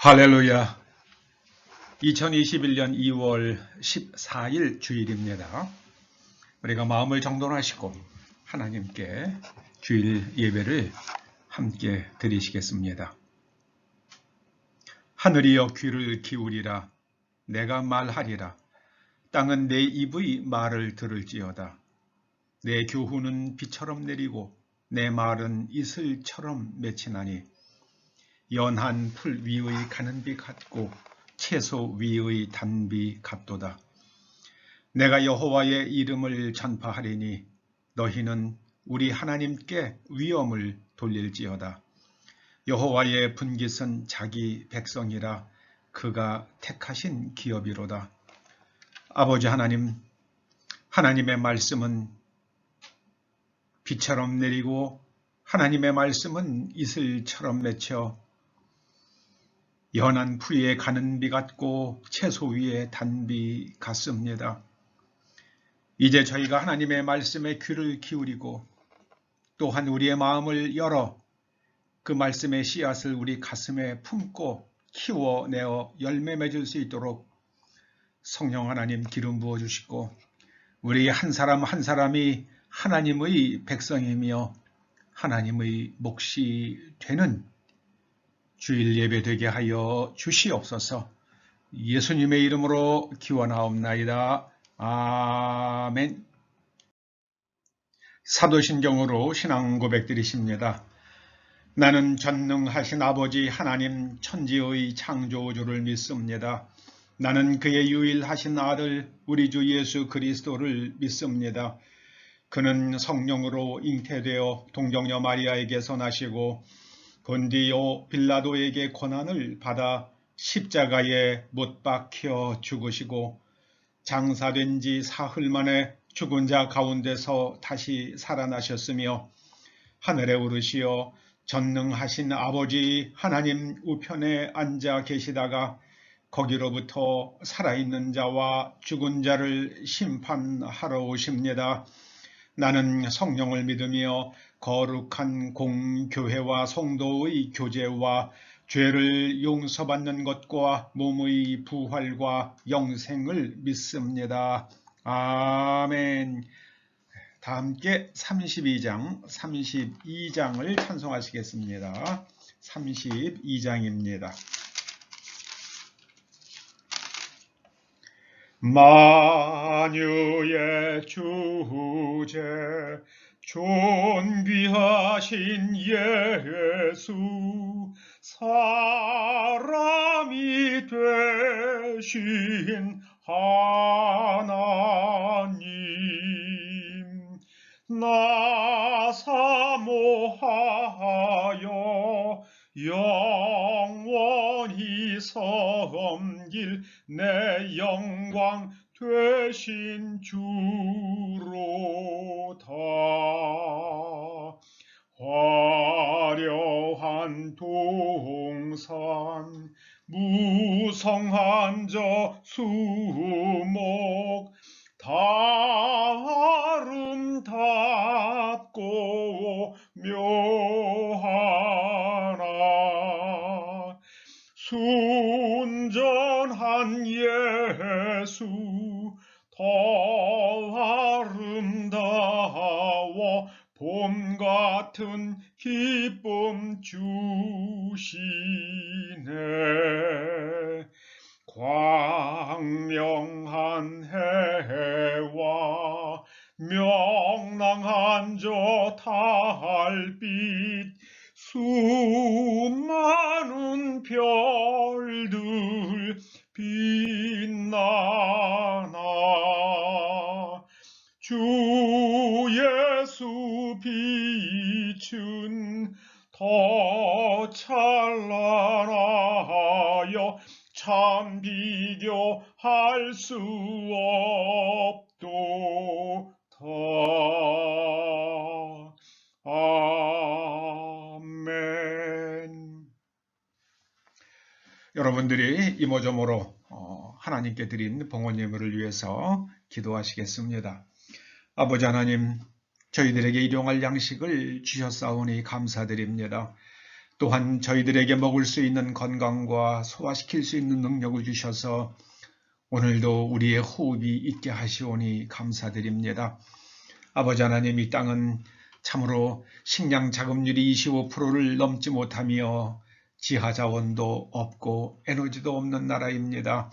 할렐루야. 2021년 2월 14일 주일입니다. 우리가 마음을 정돈하시고 하나님께 주일 예배를 함께 드리시겠습니다. 하늘이여 귀를 기울이라. 내가 말하리라. 땅은 내 입의 말을 들을지어다. 내 교훈은 비처럼 내리고 내 말은 이슬처럼 맺히나니 연한 풀 위의 가는 비 같고 채소 위의 단비 같도다. 내가 여호와의 이름을 전파하리니 너희는 우리 하나님께 위엄을 돌릴지어다. 여호와의 분깃은 자기 백성이라 그가 택하신 기업이로다. 아버지 하나님, 하나님의 말씀은 비처럼 내리고 하나님의 말씀은 이슬처럼 맺혀 연한 풀 위에 가는 비 같고 채소 위에 단비 같습니다. 이제 저희가 하나님의 말씀에 귀를 기울이고 또한 우리의 마음을 열어 그 말씀의 씨앗을 우리 가슴에 품고 키워내어 열매 맺을 수 있도록 성령 하나님 기름 부어주시고 우리 한 사람 한 사람이 하나님의 백성이며 하나님의 몫이 되는 주일 예배 되게 하여 주시옵소서. 예수님의 이름으로 기원하옵나이다. 아멘. 사도신경으로 신앙 고백드리십니다. 나는 전능하신 아버지 하나님 천지의 창조주를 믿습니다. 나는 그의 유일하신 아들 우리 주 예수 그리스도를 믿습니다. 그는 성령으로 잉태되어 동정녀 마리아에게서 나시고 본디오 빌라도에게 고난을 받아 십자가에 못 박혀 죽으시고 장사된 지 사흘 만에 죽은 자 가운데서 다시 살아나셨으며 하늘에 오르시어 전능하신 아버지 하나님 우편에 앉아 계시다가 거기로부터 살아있는 자와 죽은 자를 심판하러 오십니다. 나는 성령을 믿으며 거룩한 공교회와 성도의 교제와 죄를 용서받는 것과 몸의 부활과 영생을 믿습니다. 아멘. 다 함께 32장을 찬송하시겠습니다. 32장입니다. 만유의 주제 존귀하신 예수 사람이 되신 하나님 나 사모하여 영원히 섬길 내 영광 되신 주로다. 화려한 동산 무성한 저 수목 다 아름답고 묘하나 순전한 예수 더 아름다워 봄 같은 기쁨 주시네. 광명한 해와 명랑한 저 달빛 수많은 별들 빛나나 주 예수 빛은 더 찬란하여 참 비교할 수 없도다. 아멘. 여러분들이 이모저모로 하나님께 드린 봉헌 예물을 위해서 기도하시겠습니다. 아버지 하나님, 저희들에게 일용할 양식을 주셨사오니 감사드립니다. 또한 저희들에게 먹을 수 있는 건강과 소화시킬 수 있는 능력을 주셔서 오늘도 우리의 호흡이 있게 하시오니 감사드립니다. 아버지 하나님, 이 땅은 참으로 식량 자급률이 25%를 넘지 못하며 지하자원도 없고 에너지도 없는 나라입니다.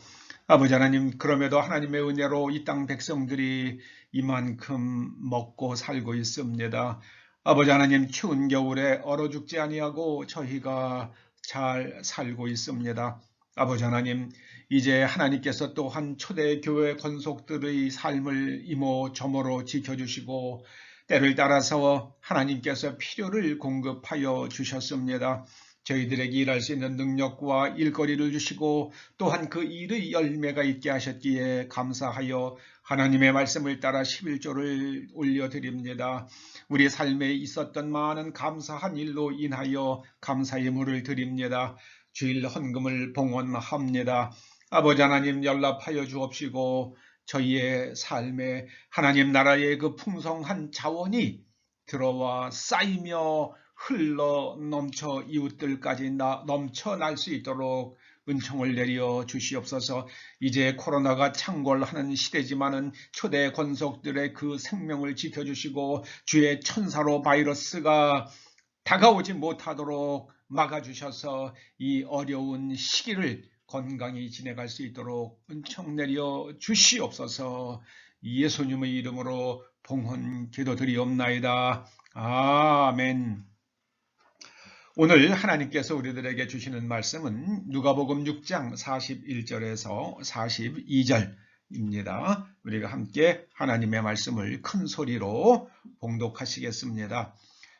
아버지 하나님, 그럼에도 하나님의 은혜로 이 땅 백성들이 이만큼 먹고 살고 있습니다. 아버지 하나님, 추운 겨울에 얼어 죽지 아니하고 저희가 잘 살고 있습니다. 아버지 하나님, 이제 하나님께서 또한 초대교회 권속들의 삶을 이모저모로 지켜주시고 때를 따라서 하나님께서 필요를 공급하여 주셨습니다. 저희들에게 일할 수 있는 능력과 일거리를 주시고 또한 그 일의 열매가 있게 하셨기에 감사하여 하나님의 말씀을 따라 11조를 올려드립니다. 우리 삶에 있었던 많은 감사한 일로 인하여 감사의 물을 드립니다. 주일 헌금을 봉헌합니다. 아버지 하나님, 연락하여 주옵시고 저희의 삶에 하나님 나라의 그 풍성한 자원이 들어와 쌓이며 흘러 넘쳐 이웃들까지 넘쳐날 수 있도록 은총을 내려 주시옵소서. 이제 코로나가 창궐하는 시대지만은 초대 권속들의 그 생명을 지켜주시고 주의 천사로 바이러스가 다가오지 못하도록 막아주셔서 이 어려운 시기를 건강히 지내갈 수 있도록 은총 내려 주시옵소서. 예수님의 이름으로 봉헌 기도드리옵나이다. 아멘. 오늘 하나님께서 우리들에게 주시는 말씀은 누가복음 6장 41절에서 42절입니다. 우리가 함께 하나님의 말씀을 큰 소리로 봉독하시겠습니다.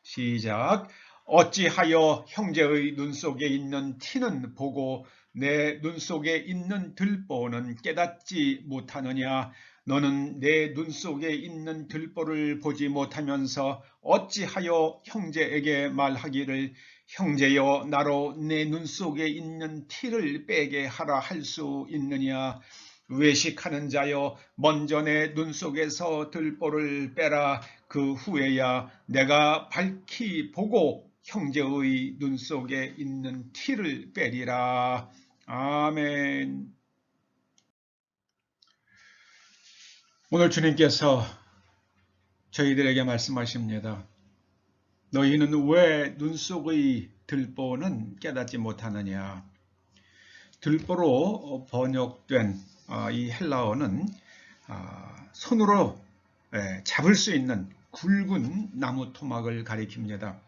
시작. 어찌하여 형제의 눈 속에 있는 티는 보고 내 눈 속에 있는 들보는 깨닫지 못하느냐? 너는 내 눈 속에 있는 들보를 보지 못하면서 어찌하여 형제에게 말하기를 형제여 나로 내 눈 속에 있는 티를 빼게 하라 할 수 있느냐? 외식하는 자여 먼저 내 눈 속에서 들보를 빼라. 그 후에야 내가 밝히 보고 형제의 눈 속에 있는 티를 빼리라. 아멘. 오늘 주님께서 저희들에게 말씀하십니다. 너희는 왜 눈 속의 들보는 깨닫지 못하느냐? 들보로 번역된 이 헬라어는 손으로 잡을 수 있는 굵은 나무 토막을 가리킵니다.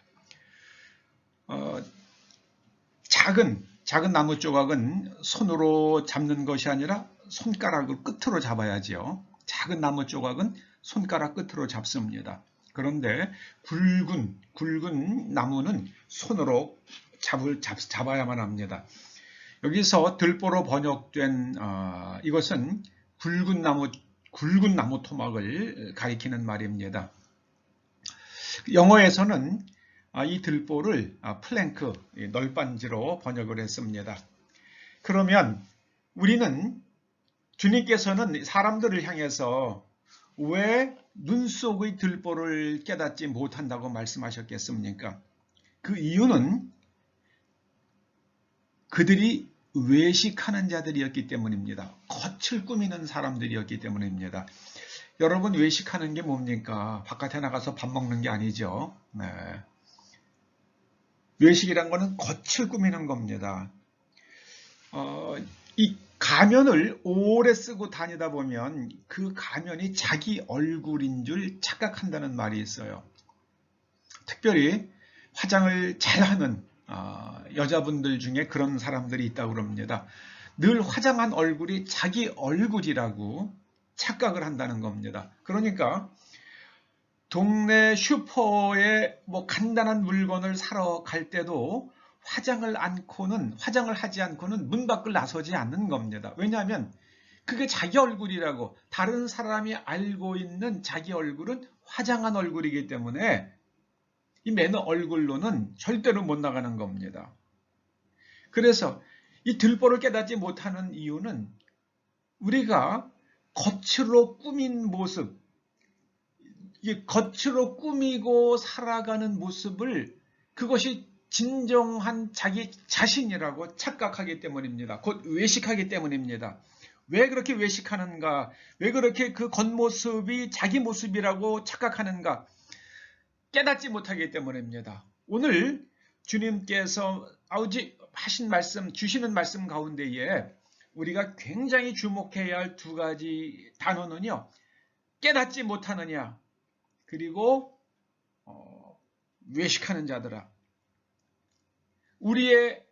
작은 나무 조각은 손으로 잡는 것이 아니라 손가락을 끝으로 잡아야지요. 작은 나무 조각은 손가락 끝으로 잡습니다. 그런데 굵은 나무는 손으로 잡아야만 합니다. 여기서 들보로 번역된 이것은 굵은 나무 토막을 가리키는 말입니다. 영어에서는 이 들보를 플랭크, 널빤지로 번역을 했습니다. 그러면 우리는 주님께서는 사람들을 향해서 왜 눈 속의 들보를 깨닫지 못한다고 말씀하셨겠습니까? 그 이유는 그들이 외식하는 자들이었기 때문입니다. 겉을 꾸미는 사람들이었기 때문입니다. 여러분, 외식하는 게 뭡니까? 바깥에 나가서 밥 먹는 게 아니죠. 네. 외식이란 거는 겉을 꾸미는 겁니다. 이 가면을 오래 쓰고 다니다 보면 그 가면이 자기 얼굴인 줄 착각한다는 말이 있어요. 특별히 화장을 잘하는 여자분들 중에 그런 사람들이 있다고 그럽니다. 늘 화장한 얼굴이 자기 얼굴이라고 착각을 한다는 겁니다. 그러니까 동네 슈퍼에 간단한 물건을 사러 갈 때도 화장을 하지 않고는 문 밖을 나서지 않는 겁니다. 왜냐하면 그게 자기 얼굴이라고, 다른 사람이 알고 있는 자기 얼굴은 화장한 얼굴이기 때문에 이 매너 얼굴로는 절대로 못 나가는 겁니다. 그래서 이 들보를 깨닫지 못하는 이유는 우리가 겉으로 꾸민 모습, 이 겉으로 꾸미고 살아가는 모습을, 그것이 진정한 자기 자신이라고 착각하기 때문입니다. 곧 외식하기 때문입니다. 왜 그렇게 외식하는가? 왜 그렇게 그 겉모습이 자기 모습이라고 착각하는가? 깨닫지 못하기 때문입니다. 오늘 주님께서 하신 말씀, 주시는 말씀 가운데에 우리가 굉장히 주목해야 할 두 가지 단어는요. 깨닫지 못하느냐, 그리고 외식하는 자들아. 우리의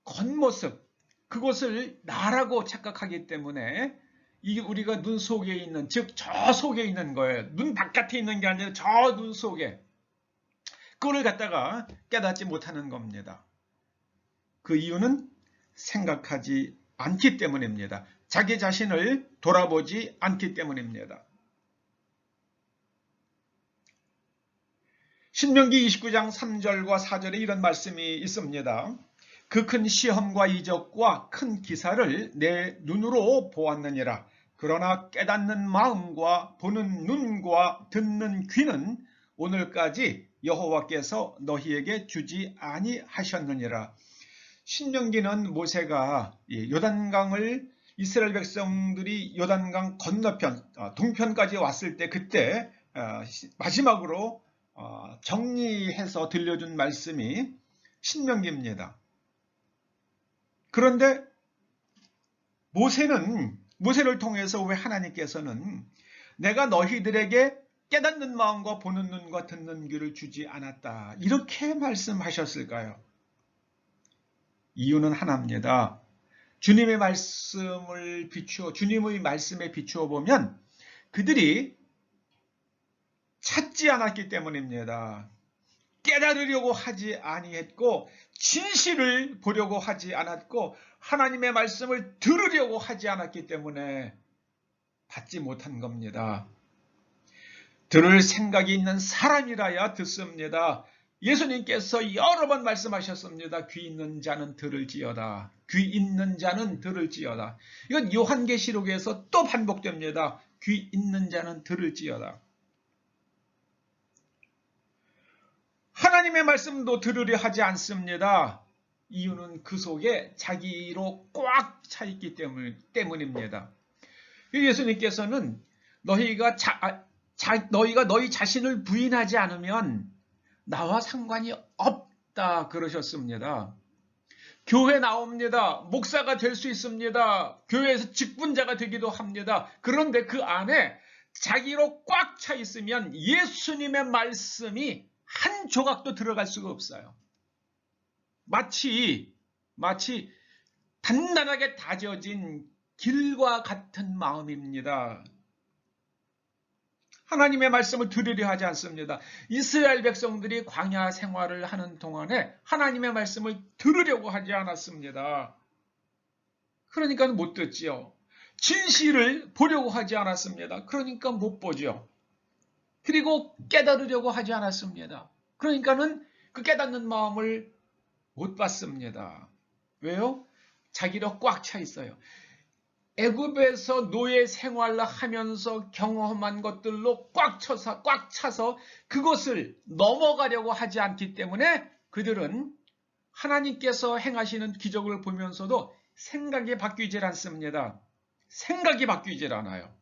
겉모습, 그것을 나라고 착각하기 때문에 이게 우리가 눈 속에 있는, 즉 저 속에 있는 거예요. 눈 바깥에 있는 게 아니라 저 눈 속에. 그걸 갖다가 깨닫지 못하는 겁니다. 그 이유는 생각하지 않기 때문입니다. 자기 자신을 돌아보지 않기 때문입니다. 신명기 29장 3절과 4절에 이런 말씀이 있습니다. 그 큰 시험과 이적과 큰 기사를 내 눈으로 보았느니라. 그러나 깨닫는 마음과 보는 눈과 듣는 귀는 오늘까지 여호와께서 너희에게 주지 아니하셨느니라. 신명기는 모세가 요단강을 이스라엘 백성들이 요단강 건너편 동편까지 왔을 때 그때 마지막으로 정리해서 들려준 말씀이 신명기입니다. 그런데 모세를 통해서 왜 하나님께서는 내가 너희들에게 깨닫는 마음과 보는 눈과 듣는 귀를 주지 않았다, 이렇게 말씀하셨을까요? 이유는 하나입니다. 주님의 말씀에 비추어 보면 그들이 찾지 않았기 때문입니다. 깨달으려고 하지 아니했고, 진실을 보려고 하지 않았고, 하나님의 말씀을 들으려고 하지 않았기 때문에 받지 못한 겁니다. 들을 생각이 있는 사람이라야 듣습니다. 예수님께서 여러 번 말씀하셨습니다. 귀 있는 자는 들을지어다. 귀 있는 자는 들을지어다. 이건 요한계시록에서 또 반복됩니다. 귀 있는 자는 들을지어다. 하나님의 말씀도 들으려 하지 않습니다. 이유는 그 속에 자기로 꽉 차 있기 때문입니다. 예수님께서는 너희가 너희 자신을 부인하지 않으면 나와 상관이 없다 그러셨습니다. 교회 나옵니다. 목사가 될 수 있습니다. 교회에서 직분자가 되기도 합니다. 그런데 그 안에 자기로 꽉 차 있으면 예수님의 말씀이 한 조각도 들어갈 수가 없어요. 마치 단단하게 다져진 길과 같은 마음입니다. 하나님의 말씀을 들으려 하지 않습니다. 이스라엘 백성들이 광야 생활을 하는 동안에 하나님의 말씀을 들으려고 하지 않았습니다. 그러니까 못 듣지요. 진실을 보려고 하지 않았습니다. 그러니까 못 보죠. 그리고 깨달으려고 하지 않았습니다. 그러니까는 그 깨닫는 마음을 못 받습니다. 왜요? 자기로 꽉 차 있어요. 애굽에서 노예 생활을 하면서 경험한 것들로 꽉 차서 그것을 넘어가려고 하지 않기 때문에 그들은 하나님께서 행하시는 기적을 보면서도 생각이 바뀌질 않습니다. 생각이 바뀌질 않아요.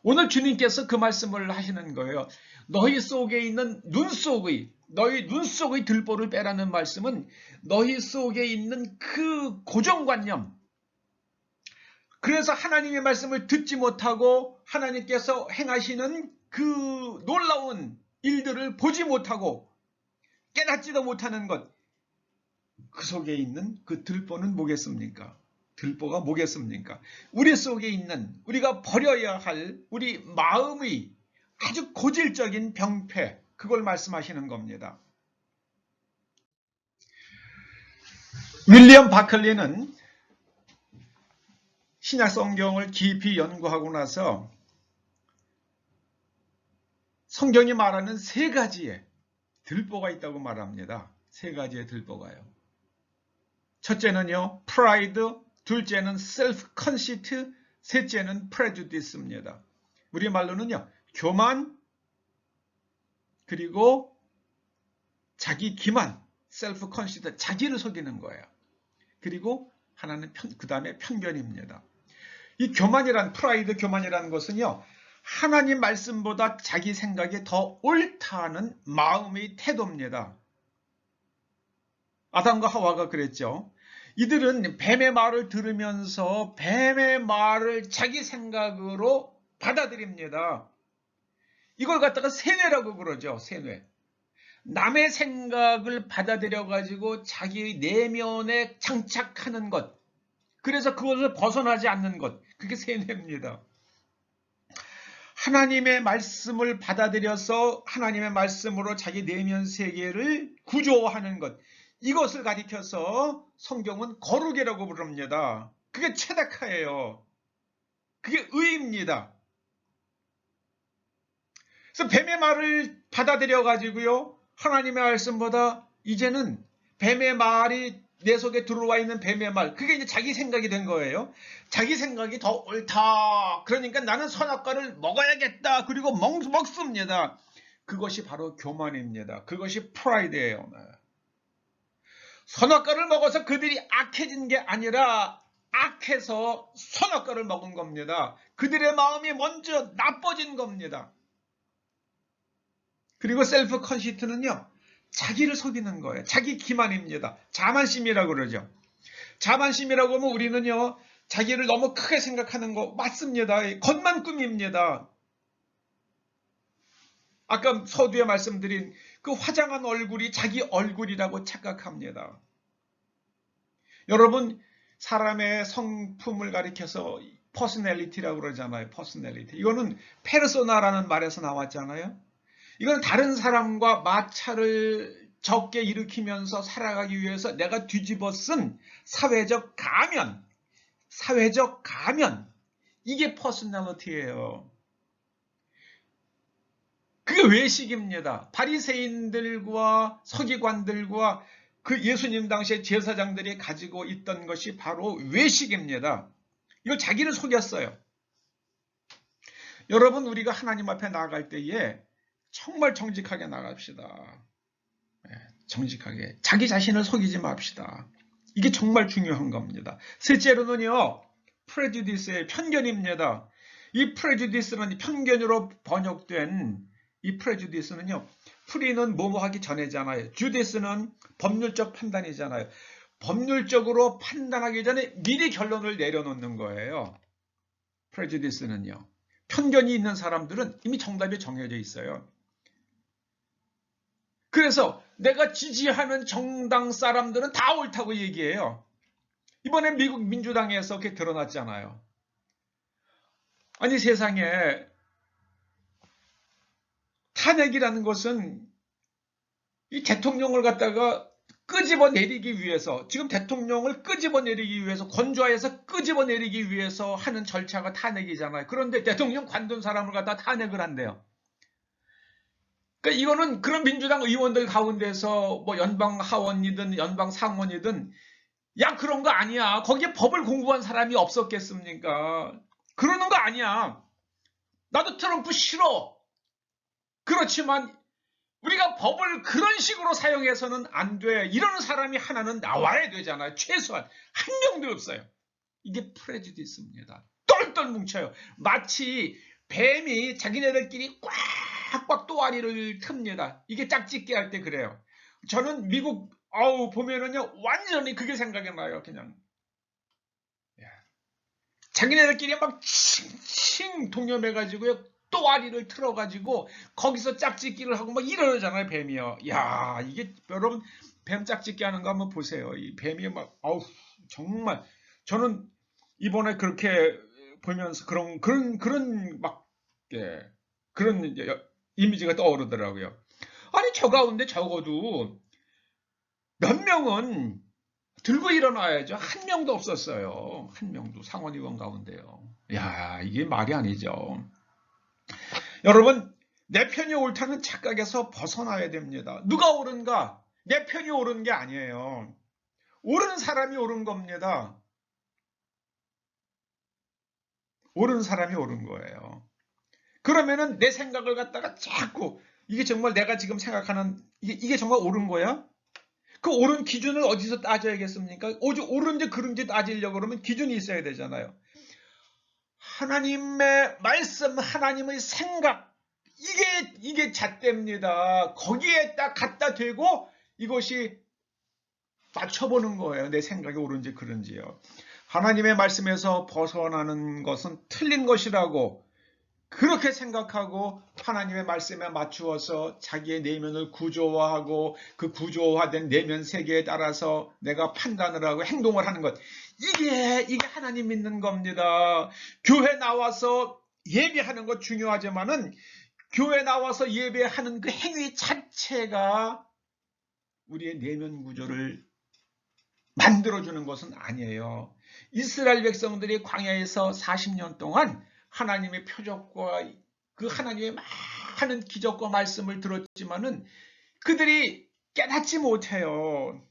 오늘 주님께서 그 말씀을 하시는 거예요. 너희 속에 있는 너희 눈 속의 들보를 빼라는 말씀은 너희 속에 있는 그 고정관념, 그래서 하나님의 말씀을 듣지 못하고 하나님께서 행하시는 그 놀라운 일들을 보지 못하고 깨닫지도 못하는 것, 그 속에 있는 그 들보는 뭐겠습니까? 들보가 뭐겠습니까? 우리 속에 있는, 우리가 버려야 할 우리 마음의 아주 고질적인 병폐, 그걸 말씀하시는 겁니다. 윌리엄 바클리는 신약 성경을 깊이 연구하고 나서 성경이 말하는 세 가지의 들보가 있다고 말합니다. 세 가지의 들보가요. 첫째는요, 프라이드, 둘째는 셀프 컨시트, 셋째는 프레주디스입니다. 우리말로는요, 교만, 그리고 자기 기만, 셀프 컨시드, 자기를 속이는 거예요. 그리고 하나는 그 다음에 편견입니다. 이 교만이란, 프라이드 교만이라는 것은요, 하나님 말씀보다 자기 생각이 더 옳다는 마음의 태도입니다. 아담과 하와가 그랬죠. 이들은 뱀의 말을 들으면서 뱀의 말을 자기 생각으로 받아들입니다. 이걸 갖다가 세뇌라고 그러죠. 세뇌. 남의 생각을 받아들여 가지고 자기 내면에 장착하는 것. 그래서 그것을 벗어나지 않는 것. 그게 세뇌입니다. 하나님의 말씀을 받아들여서 하나님의 말씀으로 자기 내면 세계를 구조화하는 것. 이것을 가리켜서 성경은 거룩이라고 부릅니다. 그게 체다카예요. 그게 의입니다. 그래서 뱀의 말을 받아들여 가지고요, 하나님의 말씀보다 이제는 뱀의 말이 내 속에 들어와 있는 뱀의 말, 그게 이제 자기 생각이 된 거예요. 자기 생각이 더 옳다. 그러니까 나는 선악과를 먹어야겠다. 그리고 먹습니다. 그것이 바로 교만입니다. 그것이 프라이드예요. 선악과를 먹어서 그들이 악해진 게 아니라 악해서 선악과를 먹은 겁니다. 그들의 마음이 먼저 나빠진 겁니다. 그리고 셀프 컨시트는요, 자기를 속이는 거예요. 자기 기만입니다. 자만심이라고 그러죠. 자만심이라고 하면 우리는요, 자기를 너무 크게 생각하는 거 맞습니다. 겉만 꿈입니다. 아까 서두에 말씀드린 그 화장한 얼굴이 자기 얼굴이라고 착각합니다. 여러분, 사람의 성품을 가리켜서 퍼스널리티라고 그러잖아요. 퍼스널리티. 이거는 페르소나라는 말에서 나왔잖아요. 이건 다른 사람과 마찰을 적게 일으키면서 살아가기 위해서 내가 뒤집어 쓴 사회적 가면, 이게 퍼스널리티예요. 그게 외식입니다. 바리새인들과 서기관들과 그 예수님 당시에 제사장들이 가지고 있던 것이 바로 외식입니다. 이거 자기를 속였어요. 여러분, 우리가 하나님 앞에 나아갈 때에 정말 정직하게 나갑시다. 정직하게. 자기 자신을 속이지 맙시다. 이게 정말 중요한 겁니다. 셋째로는요, 프레주디스의 편견입니다. 이 프레주디스는 편견으로 번역된 이 프레주디스는요, 프리는 뭐뭐 하기 전에잖아요. 주디스는 법률적 판단이잖아요. 법률적으로 판단하기 전에 미리 결론을 내려놓는 거예요. 프레주디스는요. 편견이 있는 사람들은 이미 정답이 정해져 있어요. 그래서 내가 지지하는 정당 사람들은 다 옳다고 얘기해요. 이번에 미국 민주당에서 그게 드러났잖아요. 아니, 세상에 탄핵이라는 것은 이 대통령을 갖다가 끄집어내리기 위해서, 지금 대통령을 끄집어내리기 위해서, 건조하에서 끄집어내리기 위해서 하는 절차가 탄핵이잖아요. 그런데 대통령 관둔 사람을 갖다 탄핵을 한대요. 그러니까 이거는 그런 민주당 의원들 가운데서 뭐 연방 하원이든 연방 상원이든 야, 그런 거 아니야. 거기에 법을 공부한 사람이 없었겠습니까? 그러는 거 아니야. 나도 트럼프 싫어. 그렇지만 우리가 법을 그런 식으로 사용해서는 안 돼. 이러는 사람이 하나는 나와야 되잖아요. 최소한 한 명도 없어요. 이게 프레주디스입니다. 똘똘 뭉쳐요. 마치 뱀이 자기네들끼리 꽉꽉 또아리를 틉니다. 이게 짝짓기 할 때 그래요. 저는 미국 보면은요, 완전히 그게 생각이 나요. 그냥 자기네들끼리 막 칭칭 동염해가지고요, 또아리를 틀어가지고 거기서 짝짓기를 하고 막 이러잖아요. 뱀이요. 야, 이게 여러분 뱀 짝짓기 하는 거 한번 보세요. 이 뱀이 막 정말 저는 이번에 그렇게 보면서 그런 막 그런 이미지가 떠오르더라고요. 아니, 저 가운데 적어도 몇 명은 들고 일어나야죠. 한 명도 없었어요. 한 명도 상원의원 가운데요. 야, 이게 말이 아니죠. 여러분, 내 편이 옳다는 착각에서 벗어나야 됩니다. 누가 옳은가? 내 편이 옳은 게 아니에요. 옳은 사람이 옳은 겁니다. 옳은 사람이 옳은 거예요. 그러면은 내 생각을 갖다가 자꾸 이게 정말 내가 지금 생각하는 이게 정말 옳은 거야? 그 옳은 기준을 어디서 따져야겠습니까? 옳은지 그른지 따지려고 그러면 기준이 있어야 되잖아요. 하나님의 말씀, 하나님의 생각, 이게 잣대입니다. 거기에 딱 갖다 대고 이것이 맞춰보는 거예요. 내 생각이 옳은지 그른지요. 하나님의 말씀에서 벗어나는 것은 틀린 것이라고 그렇게 생각하고 하나님의 말씀에 맞추어서 자기의 내면을 구조화하고 그 구조화된 내면 세계에 따라서 내가 판단을 하고 행동을 하는 것. 이게 하나님 믿는 겁니다. 교회 나와서 예배하는 것 중요하지만은 교회 나와서 예배하는 그 행위 자체가 우리의 내면 구조를 만들어주는 것은 아니에요. 이스라엘 백성들이 광야에서 40년 동안 하나님의 표적과 그 하나님의 많은 기적과 말씀을 들었지만은 그들이 깨닫지 못해요.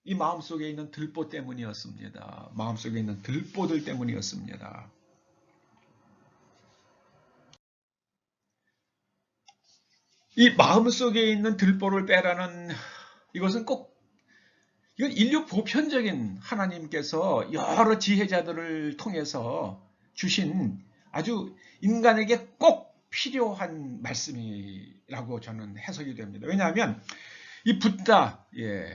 이 마음속에 있는 들보 때문이었습니다. 마음속에 있는 들보들 때문이었습니다. 이 마음속에 있는 들보를 빼라는 이것은 이건 인류 보편적인 하나님께서 여러 지혜자들을 통해서 주신 아주 인간에게 꼭 필요한 말씀이라고 저는 해석이 됩니다. 왜냐하면 이 붓다,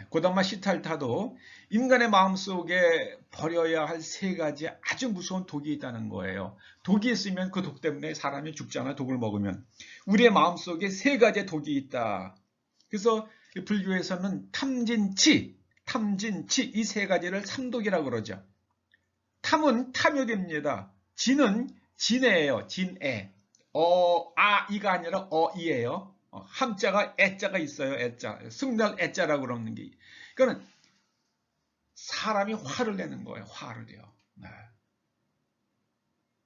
고다마 시탈타도 인간의 마음속에 버려야 할 세 가지 아주 무서운 독이 있다는 거예요. 독이 있으면 그 독 때문에 사람이 죽잖아요. 독을 먹으면. 우리의 마음속에 세 가지의 독이 있다. 그래서 불교에서는 탐진치 이 세 가지를 삼독이라고 그러죠. 탐은 탐욕입니다. 진은 진애예요. 진애. 이가 아니라 이예요. 함자가 애자가 있어요. 애자. 승달 애자라고 그러는 게. 그러니까 사람이 화를 내는 거예요. 화를 내요. 네.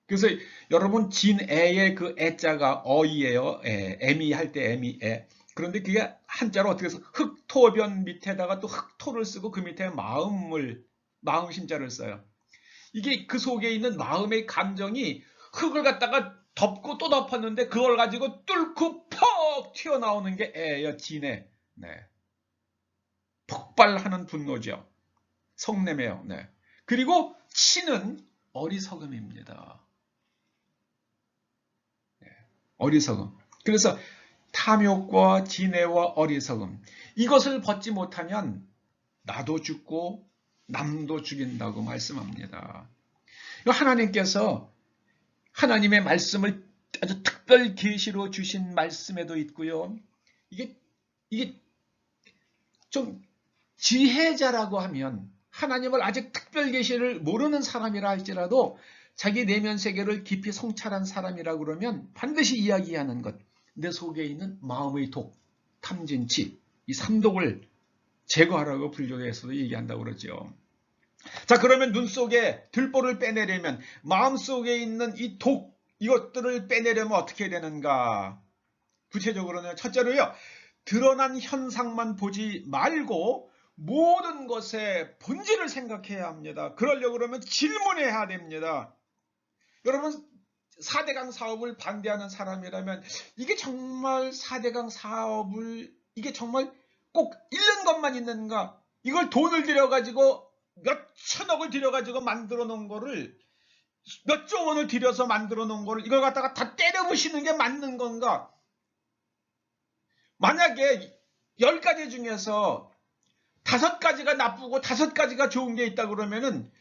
그래서 여러분 진애의 그 애자가 어이예요. 애미 할 때 애미 애. 그런데 그게 한자로 어떻게 해서 흑토변 밑에다가 또 흑토를 쓰고 그 밑에 마음 심자를 써요. 이게 그 속에 있는 마음의 감정이 흙을 갖다가 덮고 또 덮었는데 그걸 가지고 뚫고 퍽 튀어나오는 게 애예요. 진애. 네. 폭발하는 분노죠. 성냄이에요. 네. 그리고 치는 어리석음입니다. 네. 어리석음. 그래서 탐욕과 진애와 어리석음. 이것을 벗지 못하면 나도 죽고 남도 죽인다고 말씀합니다. 하나님께서 하나님의 말씀을 아주 특별 계시로 주신 말씀에도 있고요. 이게 좀 지혜자라고 하면 하나님을 아직 특별 계시를 모르는 사람이라 할지라도 자기 내면 세계를 깊이 성찰한 사람이라 그러면 반드시 이야기하는 것. 내 속에 있는 마음의 독, 탐진치, 이 삼독을 제거하라고 불교에서도 얘기한다고 그러죠. 자, 그러면 눈 속에 들보를 빼내려면 마음 속에 있는 이 독, 이것들을 빼내려면 어떻게 되는가? 구체적으로는 첫째로요. 드러난 현상만 보지 말고 모든 것의 본질을 생각해야 합니다. 그러려고 그러면 질문해야 됩니다. 여러분 4대강 사업을 반대하는 사람이라면 이게 정말 4대강 사업을 이게 정말 꼭 잃는 것만 있는가? 이걸 돈을 들여가지고 몇 천억을 들여가지고 만들어 놓은 거를 몇 조 원을 들여서 만들어 놓은 거를 이걸 갖다가 다 때려 부시는 게 맞는 건가? 만약에 10가지 중에서 5가지가 나쁘고 5가지가 좋은 게 있다 그러면은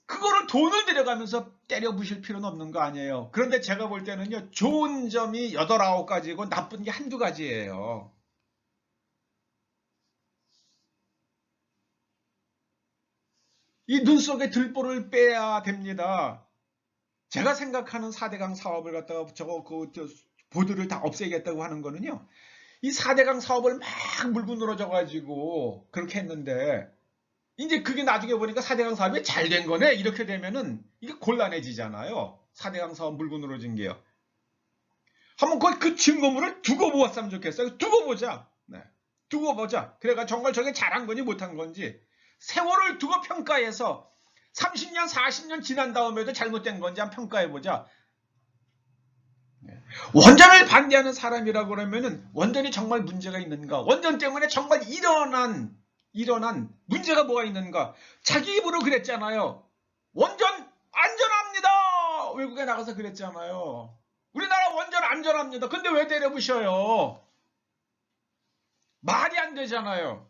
그거를 돈을 들여가면서 때려 부실 필요는 없는 거 아니에요. 그런데 제가 볼 때는요. 좋은 점이 8, 9가지고 나쁜 게 한두 가지예요. 이 눈 속에 들보를 빼야 됩니다. 제가 생각하는 4대강 사업을 갖다가 보드를 다 없애겠다고 하는 거는요. 이 4대강 사업을 막 물고 늘어져 가지고 그렇게 했는데 이제 그게 나중에 보니까 4대강 사업이 잘 된 거네. 이렇게 되면은 이게 곤란해지잖아요. 4대강 사업 물고 늘어진 게요. 한번 그 증거물을 두고 보았으면 좋겠어요. 두고 보자. 네. 두고 보자. 그래가 정말 저게 잘한 건지 못한 건지 세월을 두고 평가해서 30년, 40년 지난 다음에도 잘못된 건지 한번 평가해보자. 원전을 반대하는 사람이라고 그러면은 원전이 정말 문제가 있는가? 원전 때문에 정말 일어난 일어난 문제가 뭐가 있는가? 자기 입으로 그랬잖아요. 원전 안전합니다. 외국에 나가서 그랬잖아요. 우리나라 원전 안전합니다. 근데 왜 때려부셔요? 말이 안 되잖아요.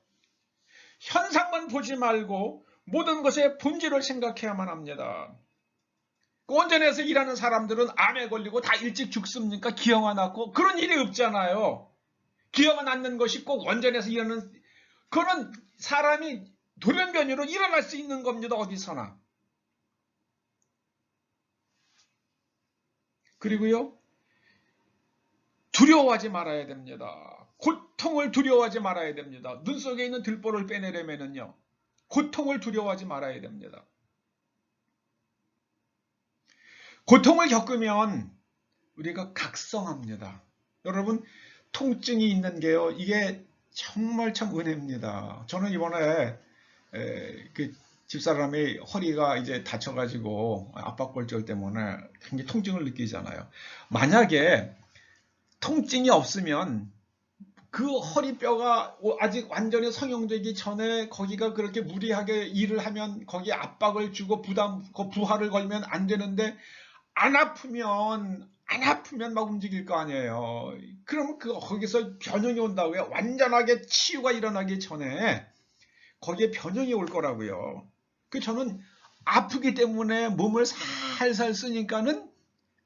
현상만 보지 말고 모든 것의 본질을 생각해야만 합니다. 원전에서 일하는 사람들은 암에 걸리고 다 일찍 죽습니까? 기형아 낳고 그런 일이 없잖아요. 기형아 낳는 것이 꼭 원전에서 일하는 그거는 사람이 돌연변이로 일어날 수 있는 겁니다. 어디서나. 그리고요. 두려워하지 말아야 됩니다. 고통을 두려워하지 말아야 됩니다. 눈 속에 있는 들보를 빼내려면요. 고통을 두려워하지 말아야 됩니다. 고통을 겪으면 우리가 각성합니다. 여러분 통증이 있는 게요. 이게 정말 참 은혜입니다. 저는 이번에 그 집사람이 허리가 이제 다쳐가지고 압박골절 때문에 굉장히 통증을 느끼잖아요. 만약에 통증이 없으면 그 허리뼈가 아직 완전히 성형되기 전에 거기가 그렇게 무리하게 일을 하면 거기에 압박을 주고 부하를 걸면 안 되는데 안 아프면 막 움직일 거 아니에요. 그럼 거기서 변형이 온다고요. 완전하게 치유가 일어나기 전에 거기에 변형이 올 거라고요. 저는 아프기 때문에 몸을 살살 쓰니까는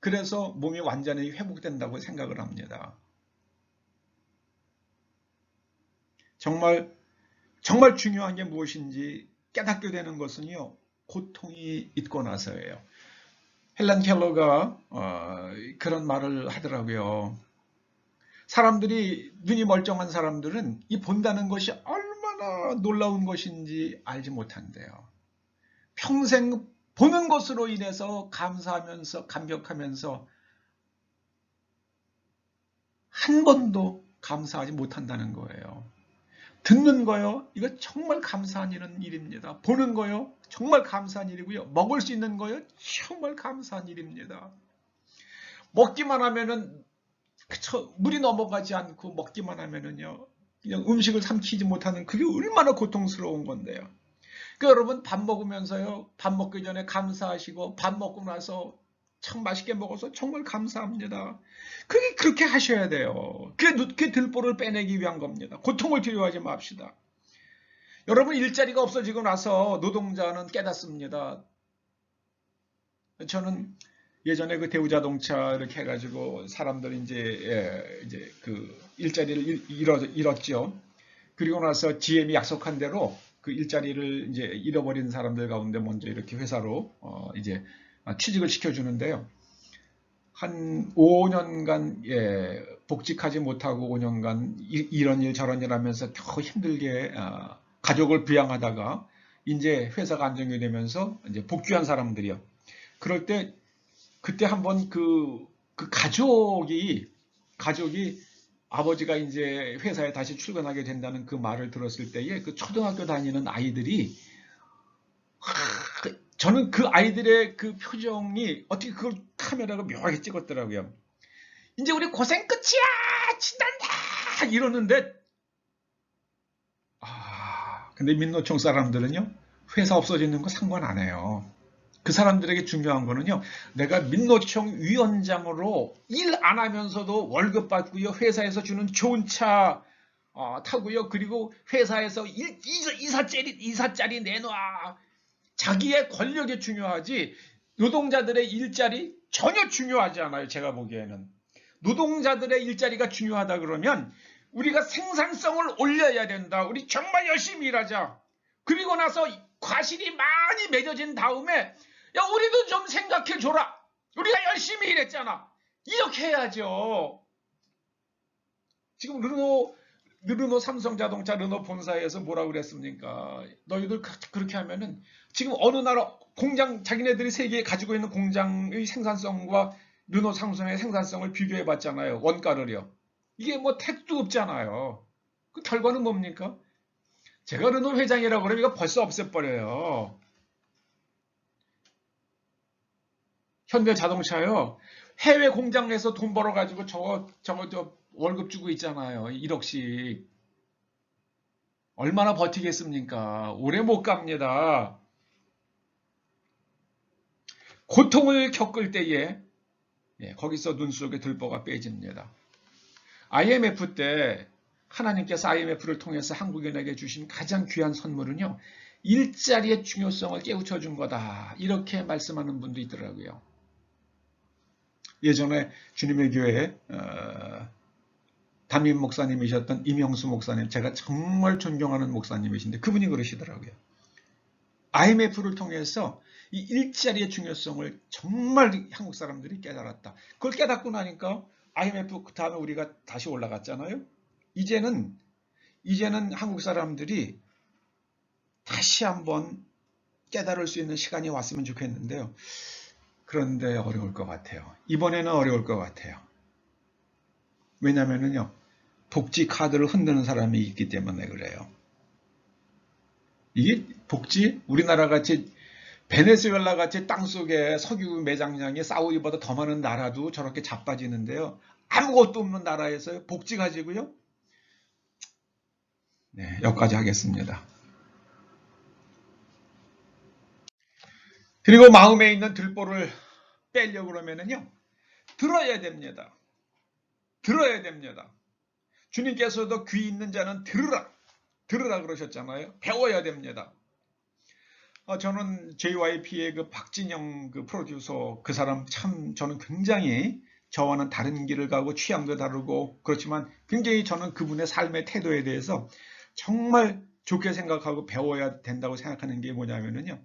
그래서 몸이 완전히 회복된다고 생각을 합니다. 정말 중요한 게 무엇인지 깨닫게 되는 것은요. 고통이 있고 나서예요. 헬렌 켈러가 그런 말을 하더라고요. 사람들이 눈이 멀쩡한 사람들은 이 본다는 것이 얼마나 놀라운 것인지 알지 못한대요. 평생 보는 것으로 인해서 감사하면서 감격하면서 한 번도 감사하지 못한다는 거예요. 듣는 거요. 이거 정말 감사한 일입니다. 보는 거요. 정말 감사한 일이고요. 먹을 수 있는 거요. 정말 감사한 일입니다. 먹기만 하면은 그쵸, 물이 넘어가지 않고 먹기만 하면은요. 그냥 음식을 삼키지 못하는 그게 얼마나 고통스러운 건데요. 여러분 밥 먹으면서요. 밥 먹기 전에 감사하시고 밥 먹고 나서 참 맛있게 먹어서 정말 감사합니다. 그렇게 하셔야 돼요. 그게 들보를 빼내기 위한 겁니다. 고통을 두려워하지 맙시다. 여러분 일자리가 없어지고 나서 노동자는 깨닫습니다. 저는 예전에 그 대우자동차 이렇게 해가지고 사람들 이제 그 일자리를 잃었죠. 그리고 나서 GM이 약속한 대로 그 일자리를 이제 잃어버린 사람들 가운데 먼저 이렇게 회사로 이제 취직을 시켜주는데요. 한 5년간 복직하지 못하고 5년간 이런 일 저런 일 하면서 겨우 힘들게 가족을 부양하다가 이제 회사가 안정이 되면서 이제 복귀한 사람들이요. 그럴 때 그때 한번 그 가족이 아버지가 이제 회사에 다시 출근하게 된다는 그 말을 들었을 때에 그 초등학교 다니는 아이들이 저는 그 아이들의 그 표정이 어떻게 그걸 카메라가 묘하게 찍었더라고요. 이제 우리 고생 끝이야! 친단다! 이러는데 근데 민노총 사람들은요. 회사 없어지는 거 상관 안 해요. 그 사람들에게 중요한 거는요. 내가 민노총 위원장으로 일 안 하면서도 월급 받고요. 회사에서 주는 좋은 차 타고요. 그리고 회사에서 이사짜리 내놔. 자기의 권력이 중요하지 노동자들의 일자리 전혀 중요하지 않아요. 제가 보기에는. 노동자들의 일자리가 중요하다 그러면 우리가 생산성을 올려야 된다. 우리 정말 열심히 일하자. 그리고 나서 과실이 많이 맺어진 다음에 야 우리도 좀 생각해 줘라. 우리가 열심히 일했잖아. 이렇게 해야죠. 지금 르노 삼성자동차 르노 본사에서 뭐라고 그랬습니까? 너희들 그렇게 하면은 지금 어느 나라 공장 자기네들이 세계에 가지고 있는 공장의 생산성과 르노 삼성의 생산성을 비교해 봤잖아요. 원가를요. 이게 뭐 택도 없잖아요. 그 결과는 뭡니까? 제가 르노 회장이라고 그러면 이거 벌써 없애버려요. 현대자동차요. 해외 공장에서 돈 벌어가지고 저거 월급 주고 있잖아요. 1억씩. 얼마나 버티겠습니까? 오래 못 갑니다. 고통을 겪을 때에 거기서 눈 속에 들보가 빼집니다. IMF 때 하나님께서 IMF를 통해서 한국인에게 주신 가장 귀한 선물은요, 일자리의 중요성을 깨우쳐 준 거다. 이렇게 말씀하는 분도 있더라고요. 예전에 주님의 교회 담임 목사님이셨던 임영수 목사님, 제가 정말 존경하는 목사님이신데 그분이 그러시더라고요. IMF를 통해서 이 일자리의 중요성을 정말 한국 사람들이 깨달았다. 그걸 깨닫고 나니까 IMF 그 다음에 우리가 다시 올라갔잖아요. 이제는 한국 사람들이 다시 한번 깨달을 수 있는 시간이 왔으면 좋겠는데요. 그런데 어려울 것 같아요. 이번에는 어려울 것 같아요. 왜냐면은요, 복지 카드를 흔드는 사람이 있기 때문에 그래요. 이게 복지, 우리나라 같이 베네수엘라 같이 땅속에 석유 매장량이 사우디보다 더 많은 나라도 저렇게 자빠지는데요. 아무것도 없는 나라에서 복지 가지고요. 네, 여기까지 하겠습니다. 그리고 마음에 있는 들보를 빼려고 그러면은요, 들어야 됩니다. 들어야 됩니다. 주님께서도 귀 있는 자는 들으라. 들으라 그러셨잖아요. 배워야 됩니다. 저는 JYP의 그 박진영 그 프로듀서, 그 사람 참 저는 굉장히 저와는 다른 길을 가고 취향도 다르고 그렇지만 굉장히 저는 그분의 삶의 태도에 대해서 정말 좋게 생각하고 배워야 된다고 생각하는 게 뭐냐면요.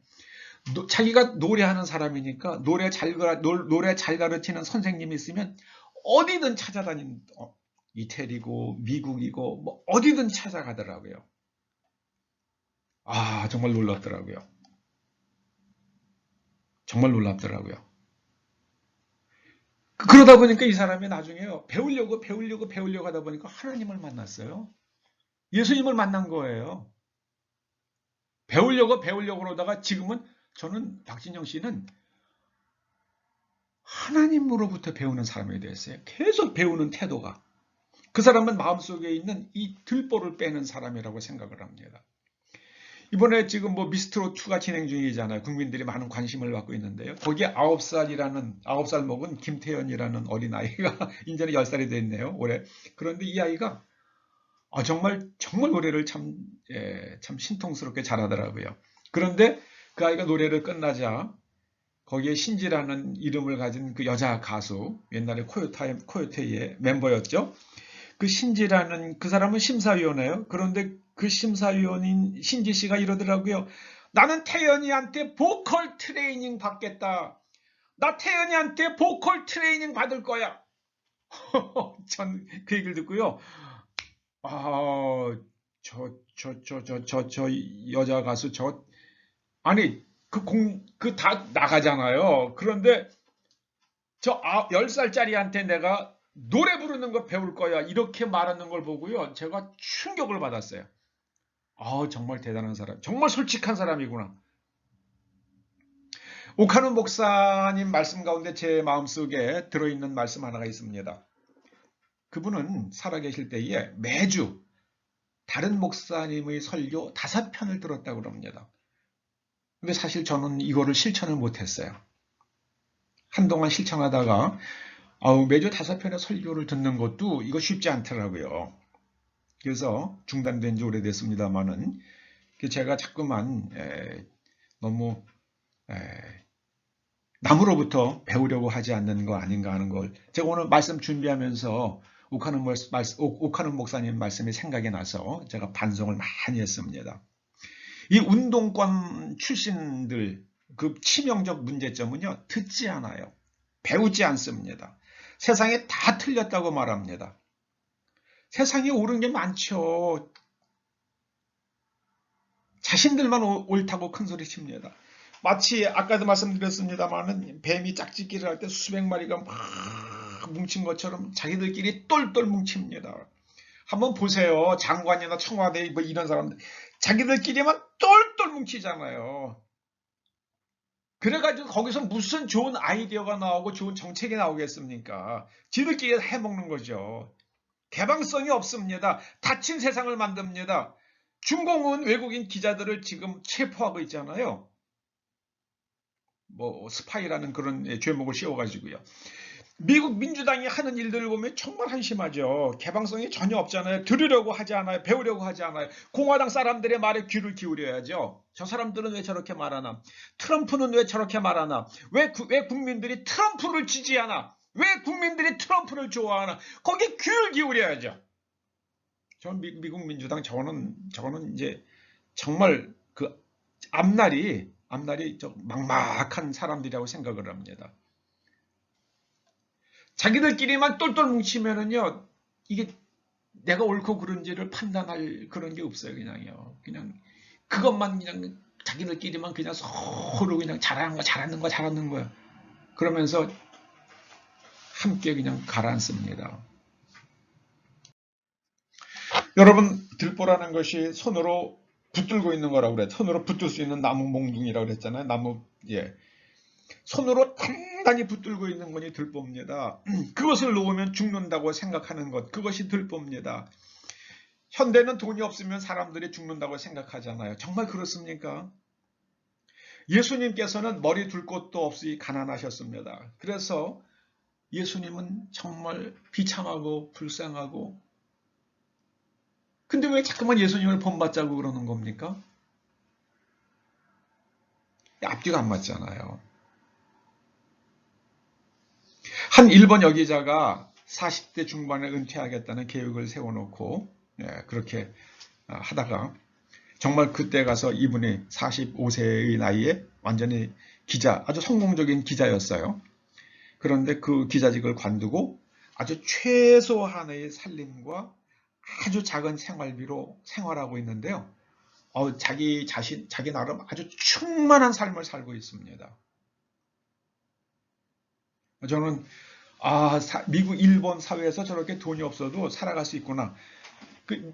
자기가 노래하는 사람이니까 노래 잘 가르치는 선생님이 있으면 어디든 찾아다닌, 이태리고 미국이고 뭐 어디든 찾아가더라고요. 정말 놀랍더라고요. 정말 놀랍더라고요. 그러다 보니까 이 사람이 나중에요, 배우려고 하다 보니까 하나님을 만났어요. 예수님을 만난 거예요. 배우려고 그러다가 지금은 저는 박진영 씨는 하나님으로부터 배우는 사람이 됐어요. 계속 배우는 태도가. 그 사람은 마음속에 있는 이 들보를 빼는 사람이라고 생각을 합니다. 이번에 지금 뭐 미스트롯2가 진행 중이잖아요. 국민들이 많은 관심을 받고 있는데요. 거기에 9살 먹은 김태연이라는 어린아이가 이제는 10살이 됐네요. 올해. 그런데 이 아이가 정말 노래를 참 신통스럽게 잘하더라고요. 그런데 그 아이가 노래를 끝나자 거기에 신지라는 이름을 가진 그 여자 가수, 옛날에 코요테의 멤버였죠. 그 신지라는 그 사람은 심사위원이에요. 그런데 그 심사위원인 신지 씨가 이러더라고요. 나는 태연이한테 보컬 트레이닝 받겠다. 나 태연이한테 보컬 트레이닝 받을 거야. 전 그 얘기를 듣고요. 저 여자 가수 아니 다 나가잖아요. 그런데 10살짜리한테 내가 노래 부르는 거 배울 거야. 이렇게 말하는 걸 보고요. 제가 충격을 받았어요. 정말 대단한 사람. 정말 솔직한 사람이구나. 오카노 목사님 말씀 가운데 제 마음속에 들어있는 말씀 하나가 있습니다. 그분은 살아계실 때에 매주 다른 목사님의 설교 5편을 들었다고 그럽니다. 근데 사실 저는 이거를 실천을 못했어요. 한동안 실천하다가 매주 5편의 설교를 듣는 것도 이거 쉽지 않더라고요. 그래서 중단된 지 오래됐습니다만은 제가 자꾸만 너무 남으로부터 배우려고 하지 않는 거 아닌가 하는 걸 제가 오늘 말씀 준비하면서 오카는 목사님 말씀이 생각이 나서 제가 반성을 많이 했습니다. 이 운동권 출신들 그 치명적 문제점은요, 듣지 않아요. 배우지 않습니다. 세상에 다 틀렸다고 말합니다. 세상에 옳은 게 많죠. 자신들만 옳다고 큰소리 칩니다. 마치 아까도 말씀드렸습니다만 뱀이 짝짓기를 할 때 수백 마리가 막 뭉친 것처럼 자기들끼리 똘똘 뭉칩니다. 한번 보세요. 장관이나 청와대 뭐 이런 사람들 자기들끼리만 똘똘 뭉치잖아요. 그래가지고 거기서 무슨 좋은 아이디어가 나오고 좋은 정책이 나오겠습니까? 지들끼리 해먹는 거죠. 개방성이 없습니다. 닫힌 세상을 만듭니다. 중공은 외국인 기자들을 지금 체포하고 있잖아요. 뭐 스파이라는 그런 죄목을 씌워가지고요. 미국 민주당이 하는 일들을 보면 정말 한심하죠. 개방성이 전혀 없잖아요. 들으려고 하지 않아요. 배우려고 하지 않아요. 공화당 사람들의 말에 귀를 기울여야죠. 저 사람들은 왜 저렇게 말하나? 트럼프는 왜 저렇게 말하나? 왜 국민들이 트럼프를 지지하나? 왜 국민들이 트럼프를 좋아하나? 거기에 귀를 기울여야죠. 전 미국 민주당 저거는 이제 정말 그 앞날이 막막한 사람들이라고 생각을 합니다. 자기들끼리만 똘똘 뭉치면은요, 이게 내가 옳고 그른지를 판단할 그런 게 없어요, 그냥요. 그냥 그것만 그냥 자기들끼리만 그냥 서로 그냥 잘하는 거야. 그러면서 함께 그냥 가라앉습니다. 여러분, 들보라는 것이 손으로 붙들고 있는 거라고 그래. 손으로 붙들 수 있는 나무 몽둥이라고 그랬잖아요. 예. 손으로 단단히 붙들고 있는 것이 들보입니다. 그것을 놓으면 죽는다고 생각하는 것, 그것이 들보입니다. 현대는 돈이 없으면 사람들이 죽는다고 생각하잖아요. 정말 그렇습니까? 예수님께서는 머리 둘 곳도 없이 가난하셨습니다. 그래서 예수님은 정말 비참하고 불쌍하고, 근데 왜 자꾸만 예수님을 본받자고 그러는 겁니까? 앞뒤가 안 맞잖아요. 한 일본 여기자가 40대 중반에 은퇴하겠다는 계획을 세워놓고 그렇게 하다가 정말 그때 가서 이분이 45세의 나이에 완전히 아주 성공적인 기자였어요. 그런데 그 기자직을 관두고 아주 최소한의 살림과 아주 작은 생활비로 생활하고 있는데요. 자기 나름 아주 충만한 삶을 살고 있습니다. 저는 미국, 일본 사회에서 저렇게 돈이 없어도 살아갈 수 있구나.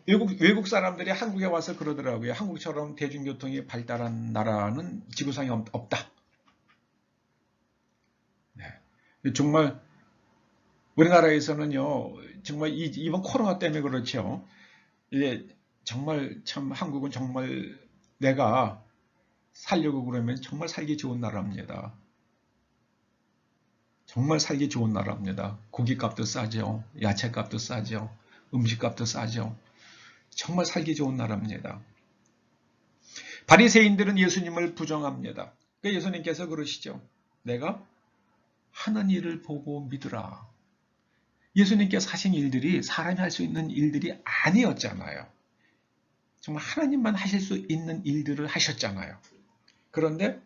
외국 사람들이 한국에 와서 그러더라고요. 한국처럼 대중교통이 발달한 나라는 지구상에 없다. 네. 정말 우리나라에서는요, 정말 이번 코로나 때문에 그렇죠. 이제 정말 참 한국은 정말 내가 살려고 그러면 정말 살기 좋은 나라입니다. 정말 살기 좋은 나라입니다. 고기값도 싸죠. 야채값도 싸죠. 음식값도 싸죠. 정말 살기 좋은 나라입니다. 바리새인들은 예수님을 부정합니다. 그러니까 예수님께서 그러시죠. 내가 하는 일을 보고 믿으라. 예수님께서 하신 일들이 사람이 할 수 있는 일들이 아니었잖아요. 정말 하나님만 하실 수 있는 일들을 하셨잖아요. 그런데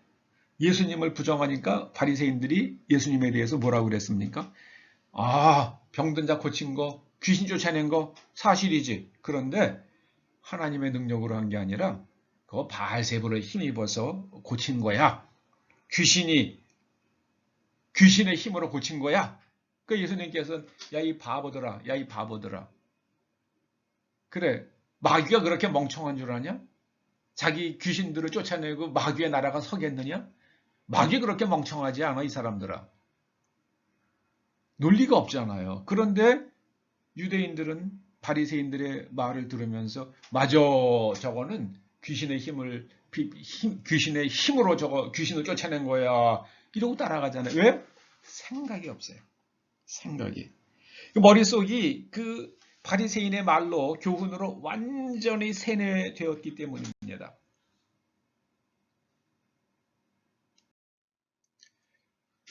예수님을 부정하니까 바리새인들이 예수님에 대해서 뭐라고 그랬습니까? 병든 자 고친 거, 귀신 쫓아낸 거 사실이지. 그런데 하나님의 능력으로 한 게 아니라 그거 바알세불을 힘입어서 고친 거야. 귀신의 힘으로 고친 거야. 그 예수님께서는 야 이 바보들아. 그래, 마귀가 그렇게 멍청한 줄 아냐? 자기 귀신들을 쫓아내고 마귀의 나라가 서겠느냐? 마귀 그렇게 멍청하지 않아, 이 사람들아. 논리가 없잖아요. 그런데 유대인들은 바리새인들의 말을 들으면서 맞아, 저거는 귀신의 힘으로 저거 귀신을 쫓아낸 거야. 이러고 따라가잖아요. 왜? 생각이 없어요. 생각이. 머릿속이 그 바리새인의 말로 교훈으로 완전히 세뇌되었기 때문입니다.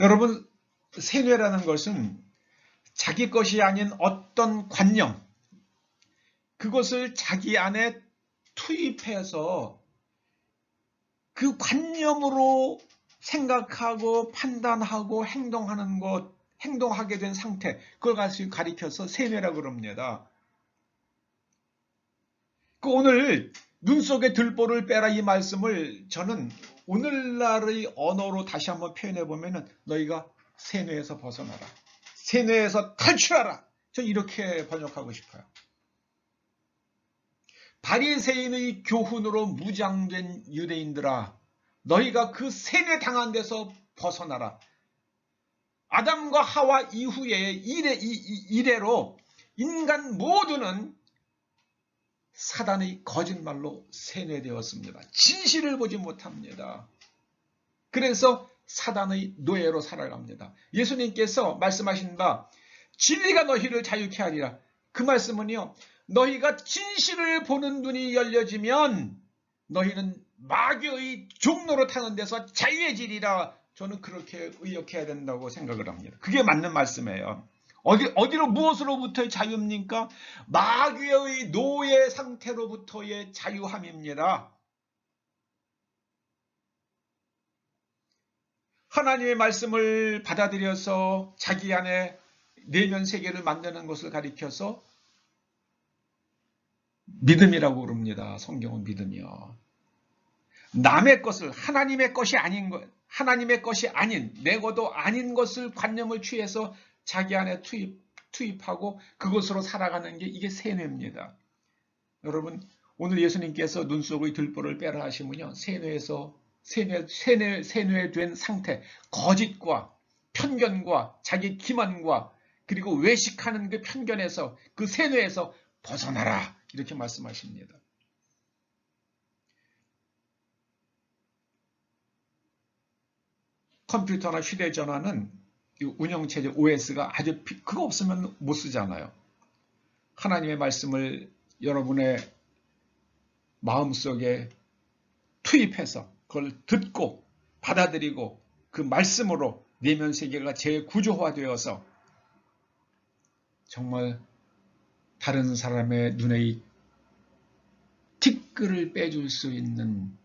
여러분, 세뇌라는 것은 자기 것이 아닌 어떤 관념, 그것을 자기 안에 투입해서 그 관념으로 생각하고 판단하고 행동하게 된 상태, 그걸 가리켜서 세뇌라고 그럽니다. 오늘 눈 속에 들보를 빼라 이 말씀을 저는 오늘날의 언어로 다시 한번 표현해 보면 너희가 세뇌에서 벗어나라. 세뇌에서 탈출하라. 저 이렇게 번역하고 싶어요. 바리새인의 교훈으로 무장된 유대인들아, 너희가 그 세뇌 당한 데서 벗어나라. 아담과 하와 이후에 이래로 인간 모두는 사단의 거짓말로 세뇌되었습니다. 진실을 보지 못합니다. 그래서 사단의 노예로 살아갑니다. 예수님께서 말씀하신 바 진리가 너희를 자유케 하리라. 그 말씀은요, 너희가 진실을 보는 눈이 열려지면 너희는 마귀의 종로로 타는 데서 자유해지리라. 저는 그렇게 의역해야 된다고 생각을 합니다. 그게 맞는 말씀이에요. 어디로 무엇으로부터의 자유입니까? 마귀의 노예 상태로부터의 자유함입니다. 하나님의 말씀을 받아들여서 자기 안에 내면 세계를 만드는 것을 가리켜서 믿음이라고 부릅니다. 성경은 믿음이요. 남의 것을 하나님의 것이 아닌 것, 하나님의 것이 아닌 내고도 아닌 것을 관념을 취해서 자기 안에 투입하고 그것으로 살아가는 게 이게 세뇌입니다. 여러분, 오늘 예수님께서 눈 속의 들보를 빼라 하시면요, 세뇌된 상태, 거짓과 편견과 자기 기만과 그리고 외식하는 그 편견에서, 그 세뇌에서 벗어나라, 이렇게 말씀하십니다. 컴퓨터나 휴대전화는 운영체제 OS가 아주 그거 없으면 못 쓰잖아요. 하나님의 말씀을 여러분의 마음속에 투입해서 그걸 듣고 받아들이고 그 말씀으로 내면 세계가 재구조화되어서 정말 다른 사람의 눈의 티끌을 빼줄 수 있는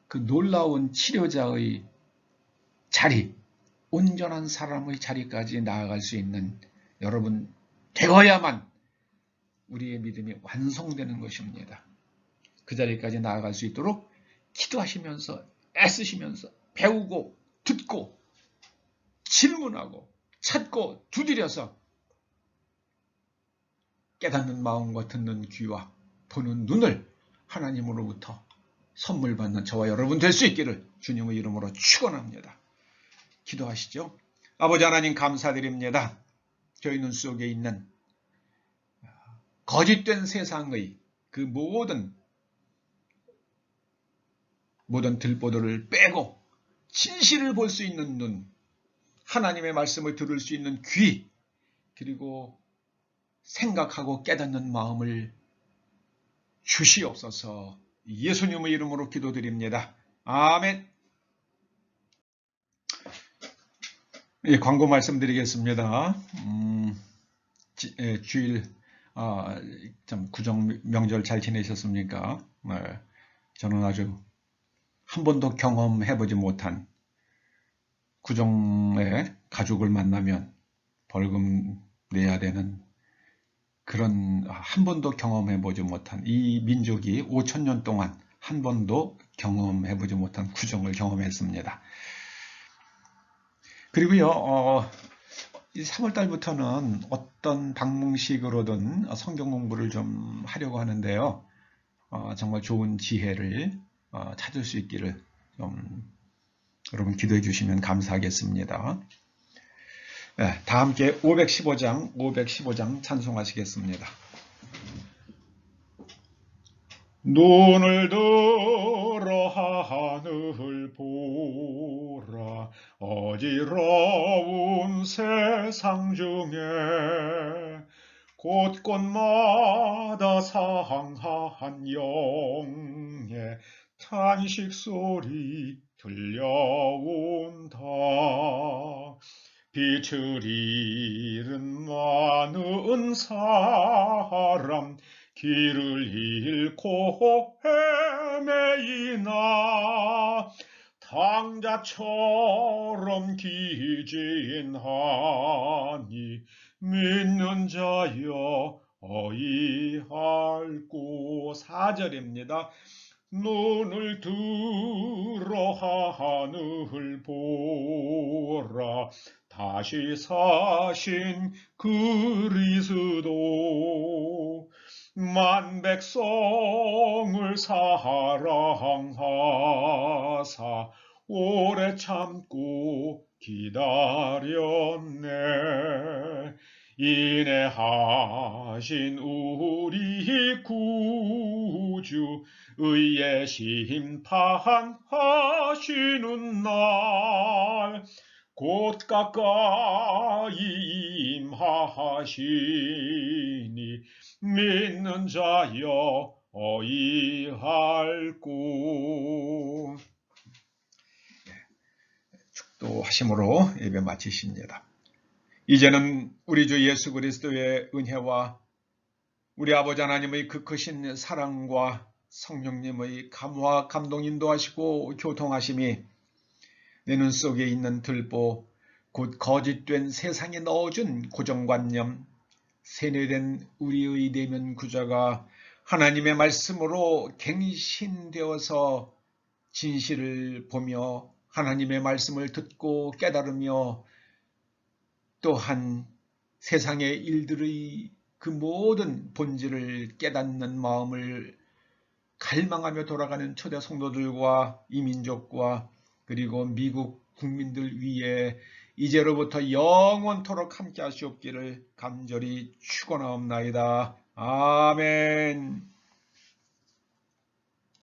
그 놀라운 치료자의 자리, 온전한 사람의 자리까지 나아갈 수 있는 여러분 되어야만 우리의 믿음이 완성되는 것입니다. 그 자리까지 나아갈 수 있도록 기도하시면서 애쓰시면서 배우고 듣고 질문하고 찾고 두드려서 깨닫는 마음과 듣는 귀와 보는 눈을 하나님으로부터 선물 받는 저와 여러분 될 수 있기를 주님의 이름으로 축원합니다. 기도하시죠. 아버지 하나님 감사드립니다. 저희 눈 속에 있는 거짓된 세상의 그 모든 들보들을 빼고 진실을 볼 수 있는 눈, 하나님의 말씀을 들을 수 있는 귀, 그리고 생각하고 깨닫는 마음을 주시옵소서. 예수님의 이름으로 기도드립니다. 아멘. 예, 광고 말씀드리겠습니다. 주일 구정 명절 잘 지내셨습니까? 네, 저는 아주 한 번도 경험해보지 못한 구정에 가족을 만나면 벌금 내야 되는 그런 한 번도 경험해보지 못한 이 민족이 5,000년 동안 한 번도 경험해보지 못한 구정을 경험했습니다. 그리고요, 3월달부터는 어떤 방식으로든 성경 공부를 좀 하려고 하는데요. 정말 좋은 지혜를 찾을 수 있기를 좀 여러분 기도해 주시면 감사하겠습니다. 네, 다 함께 515장 찬송하시겠습니다. 눈을 들어 하늘 보라 어지러운 세상 중에 곳곳마다 상한 영의 탄식 소리 들려온다. 빛을 잃은 많은 사람 길을 잃고 헤매이나 당자처럼 기진하니 믿는 자여 어이할꼬. 4절입니다. 눈을 들어 하늘 보라 다시 사신 그리스도 만 백성을 사랑하사 오래 참고 기다렸네. 인내하신 우리 구주 의의 심판하시는 날 곧 가까이 임하시니 믿는 자여 어이할꼬. 축도하심으로 예배 마치십니다. 이제는 우리 주 예수 그리스도의 은혜와 우리 아버지 하나님의 그 크신 사랑과 성령님의 감화 감동 인도하시고 교통하심이 내 눈 속에 있는 들보 곧 거짓된 세상에 넣어준 고정관념 세뇌된 우리의 내면 구조가 하나님의 말씀으로 갱신되어서 진실을 보며 하나님의 말씀을 듣고 깨달으며 또한 세상의 일들의 그 모든 본질을 깨닫는 마음을 갈망하며 돌아가는 초대 성도들과 이민족과 그리고 미국 국민들 위에 이제로부터 영원토록 함께 하시옵기를 간절히 축원하옵나이다. 아멘.